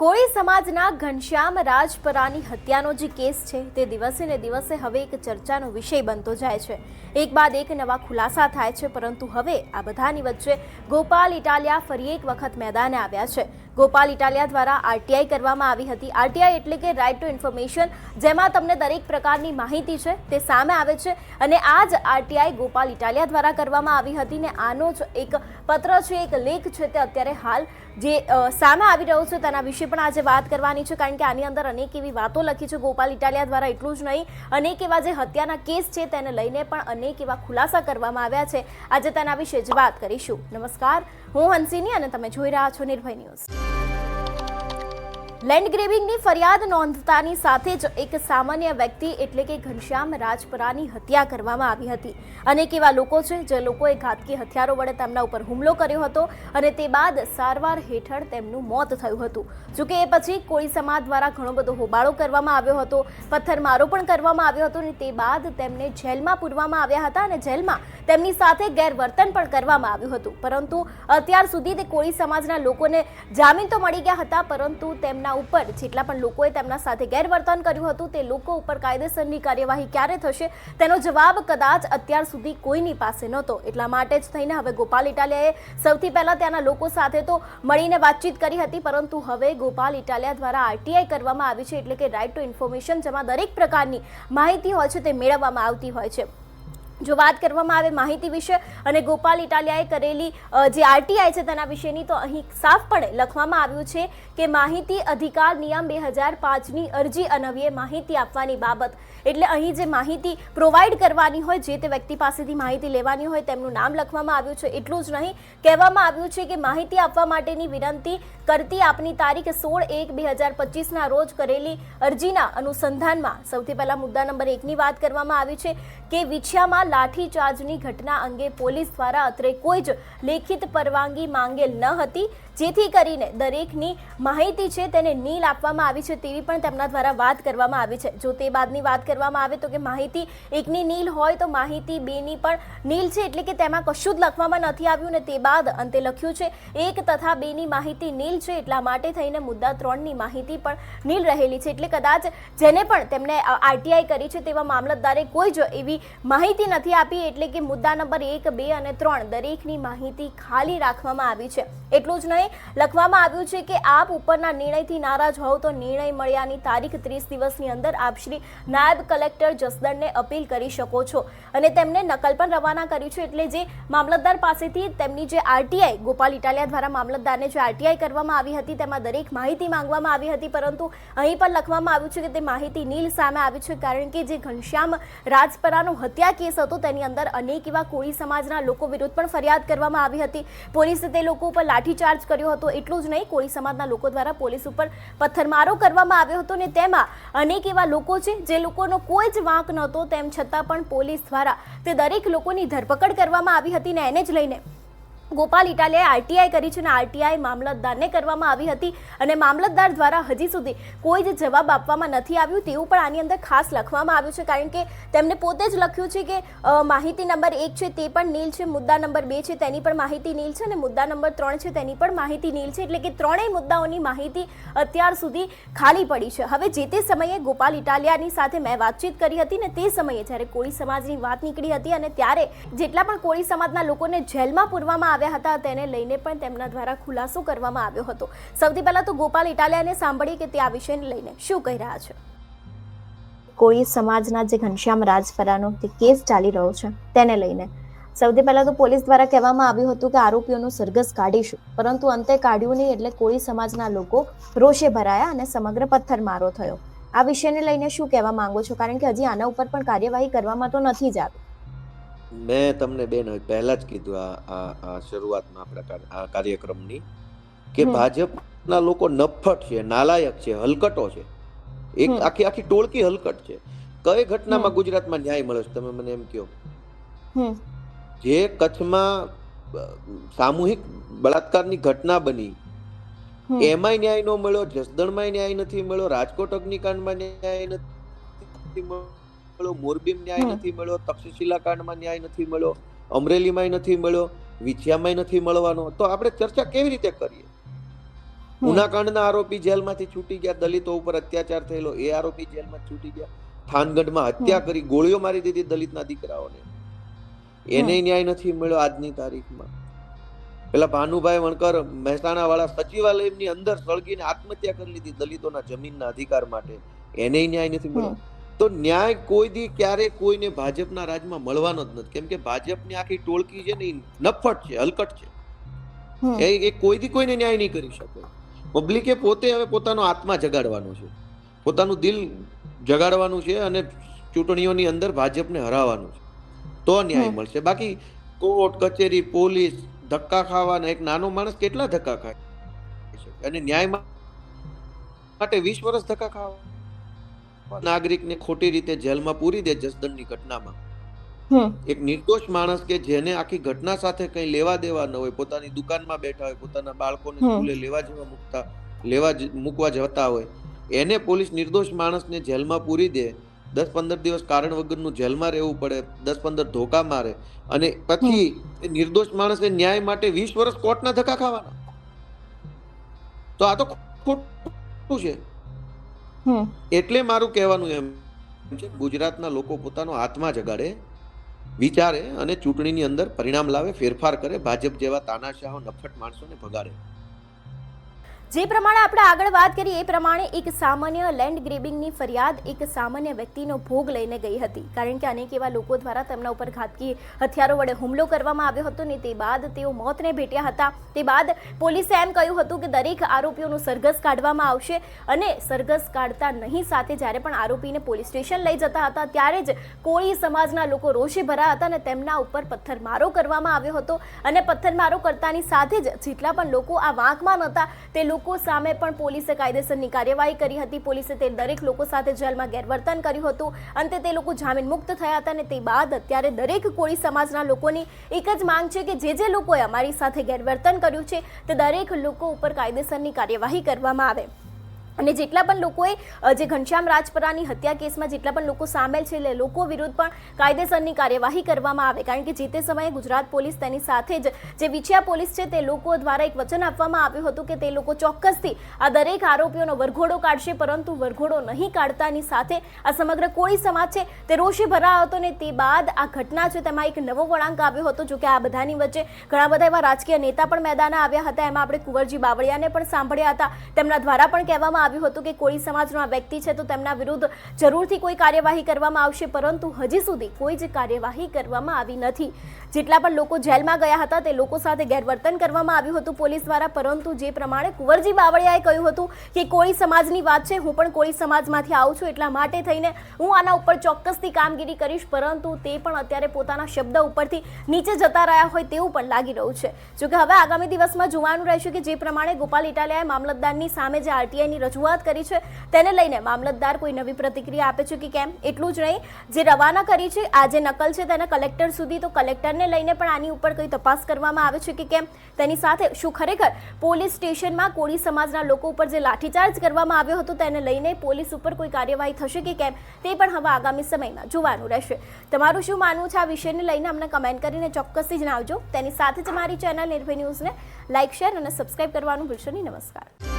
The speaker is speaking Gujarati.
કોળી સમાજના ઘનશ્યામ રાજપરાની હત્યાનો જે કેસ છે તે દિવસે ને દિવસે હવે એક ચર્ચાનો વિષય બનતો જાય છે। એક બાદ એક નવા ખુલાસા થાય છે, પરંતુ હવે આ બધાની વચ્ચે ગોપાલ ઇટાલિયા ફરી એક વખત મેદાને આવ્યા છે। ગોપાલ ઇટાલિયા દ્વારા આરટીઆઈ કરવામાં આવી હતી। આરટીઆઈ એટલે કે રાઇટ ટુ ઇન્ફોર્મેશન, જેમાં તમને દરેક પ્રકારની માહિતી છે તે સામે આવે છે અને આ જ આરટીઆઈ ગોપાલ ઇટાલિયા દ્વારા કરવામાં આવી હતી ને આનો જ એક પત્ર છે, એક લેખ છે તે અત્યારે હાલ જે સામે આવી રહ્યો છે તેના વિશે પણ આજે વાત કરવાની છે, કારણ કે આની અંદર અનેક એવી વાતો લખી છે ગોપાલ ઇટાલિયા દ્વારા। એટલું જ નહીં, અનેક એવા જે હત્યાના કેસ છે તેને લઈને પણ અનેક એવા ખુલાસા કરવામાં આવ્યા છે। આજે તેના વિશે જ વાત કરીશું। નમસ્કાર, હું હંસિની અને તમે જોઈ રહ્યા છો નિર્ભય ન્યૂઝ। લેન્ડ ગ્રેબિંગની ફરિયાદ નોંધતાની સાથે જ એક સામાન્ય વ્યક્તિ એટલે કે ઘનશ્યામ રાજપરાની હત્યા કરવામાં આવી હતી। અનેક એવા લોકો છે જે લોકોએ ઘાતકી હથિયારો વડે તેમના ઉપર હુમલો કર્યો હતો અને તે બાદ સારવાર હેઠળ તેમનું મોત થયું હતું। જોકે એ પછી કોળી સમાજ દ્વારા ઘણો બધો હોબાળો કરવામાં આવ્યો હતો, પથ્થરમારો પણ કરવામાં આવ્યો હતો અને તે બાદ તેમને જેલમાં પૂરવામાં આવ્યા હતા અને જેલમાં તેમની સાથે ગેરવર્તન પણ કરવામાં આવ્યું હતું। પરંતુ અત્યાર સુધી તે કોળી સમાજના લોકોને જામીન તો મળી ગયા હતા, પરંતુ તેમના ઉપર જેટલા પણ લોકોએ તેમના સાથે ગેરવર્તન કર્યું હતું તે લોકો ઉપર કાયદેસરની કાર્યવાહી ક્યારે થશે તેનો જવાબ કદાચ અત્યાર સુધી કોઈની પાસે નહોતો। એટલા માટે જ થઈને હવે ગોપાલ ઇટાલિયાએ સૌથી પહેલા ત્યાંના લોકો સાથે તો મળીને વાતચીત કરી હતી, પરંતુ હવે ગોપાલ ઇટાલિયા દ્વારા આરટીઆઈ કરવામાં આવી છે, એટલે કે રાઇટ ટુ ઇન્ફોર્મેશન, જેમાં દરેક પ્રકારની માહિતી હોય છે તે મેળવવામાં આવતી હોય છે। જો વાત કરવામાં આવે માહિતી વિશે અને ગોપાલ ઇટાલિયાએ કરેલી જે આરટીઆઈ છે તેના વિશેની, તો અહીં સાફપણે લખવામાં આવ્યું છે કે માહિતી અધિકાર નિયમ 2005ની અરજી અન્વયે માહિતી આપવાની બાબત, એટલે અહીં જે માહિતી પ્રોવાઈડ કરવાની હોય, જે તે વ્યક્તિ પાસેથી માહિતી લેવાની હોય તેમનું નામ લખવામાં આવ્યું છે। એટલું જ નહીં, કહેવામાં આવ્યું છે કે માહિતી આપવા માટેની વિનંતી કરતી આપની તારીખ 16/1/2025ના રોજ કરેલી અરજીના અનુસંધાનમાં સૌથી પહેલા મુદ્દા નંબર 1ની વાત કરવામાં આવી છે કે વિછિયામાં લાઠીચાર્જની ઘટના અંગે પોલીસ દ્વારા અત્રે કોઈ જ લેખિત પરવાનગી માંગેલ ન હતી, જેથી કરીને દરેકની માહિતી છે તેને નીલ આપવામાં આવી છે તેવી પણ તેમના દ્વારા વાત કરવામાં આવી છે। જો તે બાદની વાત કરવામાં આવે તો કે માહિતી 1ની નીલ હોય તો માહિતી 2ની પણ નીલ છે, એટલે કે તેમાં કશું જ લખવામાં નથી આવ્યું ને તે બાદ અંતે લખ્યું છે 1 તથા 2ની માહિતી નીલ છે, એટલા માટે થઈને મુદ્દા 3ની માહિતી પણ નીલ રહેલી છે। એટલે કદાચ જેને પણ તેમને આરટીઆઈ કરી છે તેવા મામલતદારે કોઈ જ એવી માહિતી નથી આપી, એટલે કે મુદ્દા નંબર 1, 2 અને 3 દરેકની માહિતી ખાલી રાખવામાં આવી છે। એટલું જ નહીં, લખવામાં આવ્યું છે કે આપ ઉપરના નિર્ણયથી નારાજ હોવ તો નિર્ણય મળ્યાની તારીખ 30 દિવસની અંદર આપ શ્રી નાયબ કલેક્ટર જસદણને અપીલ કરી શકો છો અને તેમને નકલ પણ રવાના કર્યું છે। એટલે જે મામલતદાર પાસેથી તેમની જે આરટીઆઈ ગોપાલ ઇટાલિયા દ્વારા મામલતદારને જે આરટીઆઈ કરવામાં આવી હતી તેમાં દરેક માહિતી માંગવામાં આવી હતી, પરંતુ અહીં પણ લખવામાં આવ્યું છે કે તે માહિતી નીલ સામે આવી છે, કારણ કે જે ઘનશ્યામ રાજપરાનો હત્યા કેસ હતો તેની અંદર અનેક એવા કોળી સમાજના લોકો વિરુદ્ધ પણ ફરિયાદ કરવામાં આવી હતી। પોલીસે તે લોકો ઉપર લાઠીચાર્જ કર્યો હતો। એટલું જ નહીં, કોળી સમાજના લોકો દ્વારા પોલીસ ઉપર પથ્થરમારો કરવામાં આવ્યો હતો ને તેમાં અનેક એવા લોકો છે જે લોકોનો કોઈ જ વાંક નહોતો, તેમ છતાં પણ પોલીસ દ્વારા તે દરેક લોકોની ધરપકડ કરવામાં આવી હતી ને એને જ લઈને ગોપાલ ઇટાલિયાએ આરટીઆઈ કરી છે અને આરટીઆઈ મામલતદારને કરવામાં આવી હતી અને મામલતદાર દ્વારા હજી સુધી કોઈ જ જવાબ આપવામાં નથી આવ્યું તેવું પણ આની અંદર ખાસ લખવામાં આવ્યું છે, કારણ કે તેમને પોતે જ લખ્યું છે કે માહિતી નંબર 1 છે તે પણ નીલ છે, મુદ્દા નંબર 2 છે તેની પણ માહિતી નીલ છે અને મુદ્દા નંબર 3 છે તેની પણ માહિતી નીલ છે, એટલે કે ત્રણેય મુદ્દાઓની માહિતી અત્યાર સુધી ખાલી પડી છે। હવે જે તે સમયે ગોપાલ ઇટાલિયાની સાથે મેં વાતચીત કરી હતી ને તે સમયે જ્યારે કોળી સમાજની વાત નીકળી હતી અને ત્યારે જેટલા પણ કોળી સમાજના લોકોને જેલમાં પૂરવામાં આવ્યા હતા તેને લઈને પણ તેમના દ્વારા ખુલાસો કરવામાં આવ્યો હતો। સૌથી પહેલા તો ગોપાલ ઇટાલિયાને સાંભળીએ કે તે આ વિષયને લઈને શું કહી રહ્યા છે। કોળી સમાજના જે ઘનશ્યામ રાજપરાનો જે કેસ ચાલી રહ્યો છે તેને લઈને સૌથી પહેલા તો પોલીસ દ્વારા કહેવામાં આવ્યું હતું કે આરોપીઓનું સરઘસ કાઢીશું, પરંતુ અંતે કાઢ્યું નહીં, એટલે કોળી સમાજના લોકો રોષે ભરાયા અને સમગ્ર પથ્થરમારો થયો। આ વિષયને લઈને શું કહેવા માંગો છો, કારણ કે હજી આના ઉપર પણ કાર્યવાહી કરવામાં તો નથી જ આવી? મેં તમને બેન પહેલા જ કીધું આ શરૂઆતમાં આપણા આ કાર્યક્રમની કે ભાજપના લોકો નફ્ફટ છે, નાલાયક છે, હલકટો છે, એક આખી ટોળકી હલકટ છે। કઈ ઘટનામાં ગુજરાતમાં ન્યાય મળે છે તમે મને એમ કહો? જે કચ્છમાં સામૂહિક બળાત્કારની ઘટના બની એમાંય ન્યાય ન મળ્યો, જસદણમાં ન્યાય નથી મળ્યો, રાજકોટ અગ્નિકાંડમાં ન્યાય નથી મળ્યો, મોરબીમાં ન્યાય નથી મળ્યો, તક્ષશિલા કાંડમાં ન્યાય નથી મળ્યો, અમરેલીમાં નથી મળ્યો, વિછિયામાં નથી મળવાનો, તો આપણે ચર્ચા કેવી રીતે કરીએ? ઉનાકાંડના આરોપી જેલમાંથી છૂટી ગયા, દલિતો ઉપર અત્યાચાર થયેલો એ આરોપી જેલમાં છૂટી ગયા, થાનગઢમાં હત્યા કરી, ગોળીઓ મારી દીધી દલિતના દીકરાઓને, એને ન્યાય નથી મળ્યો આજની તારીખમાં. પેલા ભાનુભાઈ વણકર મહેસાણા વાળા સચિવાલયની અંદર સળગીને આત્મહત્યા કરી લીધી દલિતોના જમીનના અધિકાર માટે, એને ન્યાય નથી મળ્યો. તો ન્યાય કોઈ દી ક્યારે કોઈને ભાજપના રાજમાં મળવાનો જ નથી, કેમ કે ભાજપની આખી ટોળકી છે ને એ નફ્ફટ છે, હલકટ છે. એ કોઈ દી કોઈને ન્યાય નહીં કરી શકે. પબ્લિકે પોતે હવે પોતાનો આત્મા જગાડવાનો છે, પોતાનું દિલ જગાડવાનું છે અને ચૂંટણીઓની અંદર ભાજપને હરાવવાનું છે, તો ન્યાય મળશે. બાકી કોર્ટ કચેરી પોલીસ ધક્કા ખાવાના, એક નાનો માણસ કેટલા ધક્કા ખાય છે અને ન્યાય માટે 20 વર્ષ ધક્કા ખાવા. નાગરિકને ખોટી રીતે જેલમાં પૂરી દે જસદણની ઘટનામાં. એક નિર્દોષ માણસ કે જેને આખી ઘટના સાથે કઈ લેવા દેવા ન હોય, પોતાની દુકાનમાં બેઠા હોય, પોતાના બાળકોને સ્કૂલે લેવા મૂકવા જતા હોય, એને પોલીસ નિર્દોષ માણસને જેલમાં પૂરી દે, 10-15 દિવસ કારણ વગરનું જેલમાં રહેવું પડે, 10-15 ધોકા મારે અને પછી એ નિર્દોષ માણસે ન્યાય માટે 20 વર્ષ કોર્ટના ધક્કા ખાવાના. તો આ તો ખોટું છે. એટલે મારું કહેવાનું એમ છે, ગુજરાતના લોકો પોતાનો આત્મા જગાડે, વિચારે અને ચૂંટણીની અંદર પરિણામ લાવે, ફેરફાર કરે, ભાજપ જેવા તાનાશાહો નફ્ફટ માણસોને ભગાડે. જે પ્રમાણે આપણે આગળ વાત કરી એ પ્રમાણે એક સામાન્ય લેન્ડ ગ્રેબિંગની ફરિયાદ એક સામાન્ય વ્યક્તિનો ભોગ લઈને ગઈ હતી, કારણ કે અનેક એવા લોકો દ્વારા તેમના ઉપર ઘાતકી હથિયારો વડે હુમલો કરવામાં આવ્યો હતો ને તે બાદ તેઓ મોતને ભેટ્યા હતા. તે બાદ પોલીસે એમ કહ્યું હતું કે દરેક આરોપીઓનું સરઘસ કાઢવામાં આવશે અને સરઘસ કાઢતા નહીં સાથે જ્યારે પણ આરોપીને પોલીસ સ્ટેશન લઈ જતા હતા ત્યારે જ કોળી સમાજના લોકો રોષે ભરાયા હતા અને તેમના ઉપર પથ્થરમારો કરવામાં આવ્યો હતો. અને પથ્થરમારો કરતાની સાથે જ જેટલા પણ લોકો આ વાંકમાં નહોતા તે લોકો સામે પણ પોલીસે કાયદેસરની કાર્યવાહી કરી હતી. પોલીસે તે દરેક લોકો સાથે જેલમાં ગેરવર્તન કર્યું હતું. અંતે તે લોકો જામીન મુક્ત થયા હતા અને તે બાદ અત્યારે દરેક કોળી સમાજના લોકોની એક જ માંગ છે કે જે લોકોએ અમારી સાથે ગેરવર્તન કર્યું છે તે દરેક લોકો ઉપર કાયદેસરની કાર્યવાહી કરવામાં આવે. અને જેટલા પણ લોકોએ જે ઘનશ્યામ રાજપરાની હત્યા કેસમાં જેટલા પણ લોકો સામેલ છે એ લોકો વિરુદ્ધ પણ કાયદેસરની કાર્યવાહી કરવામાં આવે, કારણ કે જે તે સમયે ગુજરાત પોલીસ તેની સાથે જ જે વિછિયા પોલીસ છે તે લોકો દ્વારા એક વચન આપવામાં આવ્યું હતું કે તે લોકો ચોક્કસથી આ દરેક આરોપીઓનો વરઘોડો કાઢશે, પરંતુ વરઘોડો નહીં કાઢતાની સાથે આ સમગ્ર કોળી સમાજ છે તે રોષે ભરાયો હતો. ને તે બાદ આ ઘટના છે તેમાં એક નવો વળાંક આવ્યો હતો. જો કે આ બધાની વચ્ચે ઘણા બધા એવા રાજકીય નેતા પણ મેદાને આવ્યા હતા. એમાં આપણે કુંવરજી બાવળિયાને પણ સાંભળ્યા હતા. તેમના દ્વારા પણ કહેવામાં આવ્યું હતું કે કોળી સમાજનો આ વ્યક્તિ છે તો તેમના વિરુદ્ધ જરૂરથી કોઈ કાર્યવાહી કરવામાં આવશે, પરંતુ હજી સુધી કોઈ જ કાર્યવાહી કરવામાં આવી નથી. જેટલા પણ લોકો જેલમાં ગયા હતા તે લોકો સાથે ગેરવર્તન કરવામાં આવ્યું હતું પોલીસ દ્વારા, પરંતુ જે પ્રમાણે કુંવરજી બાવળિયાએ કહ્યું હતું કે કોળી સમાજની વાત છે, હું પણ કોળી સમાજમાંથી આવું છું, એટલા માટે થઈને હું આના ઉપર ચોક્કસથી કામગીરી કરીશ, પરંતુ તે પણ અત્યારે પોતાના શબ્દ ઉપરથી નીચે જતા રહ્યા હોય તેવું પણ લાગી રહ્યું છે. જોકે હવે આગામી દિવસમાં જોવાનું રહેશે કે જે પ્રમાણે ગોપાલ ઇટાલિયાએ મામલતદારની સામે જે આરટીઆઈની રજૂઆત કરી છે તેને લઈને મામલતદાર કોઈ નવી પ્રતિક્રિયા આપે છે કે કેમ. એટલું જ નહીં, જે રવાના કરી છે આ જે નકલ છે તેને કલેક્ટર સુધી, તો કલેક્ટરને લઈને પણ આની ઉપર કોઈ તપાસ કરવામાં આવે છે કે કેમ. તેની સાથે શું ખરેખર પોલીસ સ્ટેશનમાં કોળી સમાજના લોકો ઉપર જે લાઠીચાર્જ કરવામાં આવ્યો હતો તેને લઈને પોલીસ ઉપર કોઈ કાર્યવાહી થશે કે કેમ તે પણ હવે આગામી સમયમાં જોવાનું રહેશે. તમારું શું માનવું છે આ વિષયને લઈને અમને કમેન્ટ કરીને ચોક્કસથી જણાવજો. તેની સાથે જ મારી ચેનલ નિર્ભય ન્યૂઝને લાઇક, શેર અને સબસ્ક્રાઇબ કરવાનું ભૂલશો નહીં. નમસ્કાર.